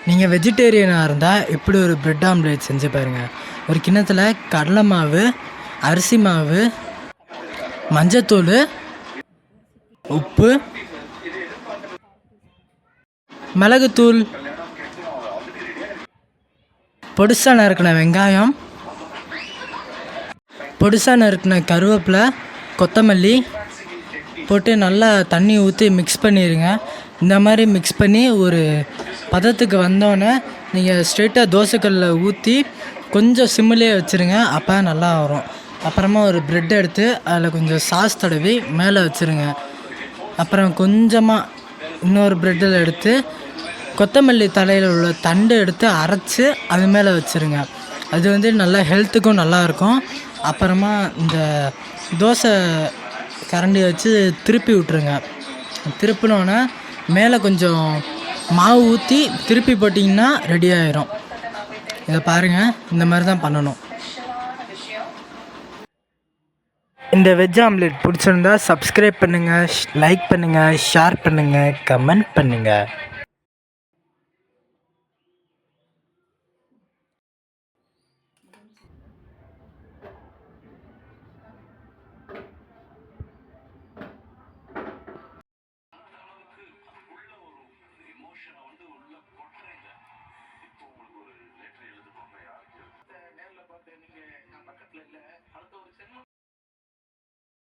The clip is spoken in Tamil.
நீங்கள் வெஜிடேரியனாக இருந்தால் இப்படி ஒரு பிரெட் ஆம்லேட் செஞ்சு பாருங்கள். ஒரு கிண்ணத்தில் கடலை மாவு, அரிசி மாவு, மஞ்சத்தூள், உப்பு, மிளகுத்தூள், பொடிசா நறுக்கின வெங்காயம், பொடிசா நறுக்கின கருவேப்பிலை, கொத்தமல்லி போட்டு நல்லா தண்ணி ஊற்றி மிக்ஸ் பண்ணிடுங்க. இந்த மாதிரி மிக்ஸ் பண்ணி ஒரு பதத்துக்கு வந்தோடனே நீங்கள் ஸ்ட்ரெயிட்டாக தோசைக்கல்லில் ஊற்றி கொஞ்சம் சிம்மிலே வச்சுருங்க. அப்போ நல்லா வரும். அப்புறமா ஒரு ப்ரெட் எடுத்து அதில் கொஞ்சம் சாஸ் தடவி மேலே வச்சுருங்க. அப்புறம் கொஞ்சமாக இன்னொரு ப்ரெட்டில் எடுத்து கொத்தமல்லி தலையில் உள்ள தண்டு எடுத்து அரைச்சி அது மேலே வச்சுருங்க. அது நல்லா ஹெல்த்துக்கும் நல்லாயிருக்கும். அப்புறமா இந்த தோசை கரண்டி வச்சு திருப்பி விட்ருங்க. திருப்பினோன்னே மேலே கொஞ்சம் மாவு ஊற்றி திருப்பி போட்டிங்கன்னா ரெடி ஆயிரும். இதை பாருங்கள், இந்த மாதிரி தான் பண்ணணும். இந்த வெஜ் ஆம்லேட் பிடிச்சிருந்தா சப்ஸ்கிரைப் பண்ணுங்கள், லைக் பண்ணுங்கள், ஷேர் பண்ணுங்கள், கமெண்ட் பண்ணுங்கள்.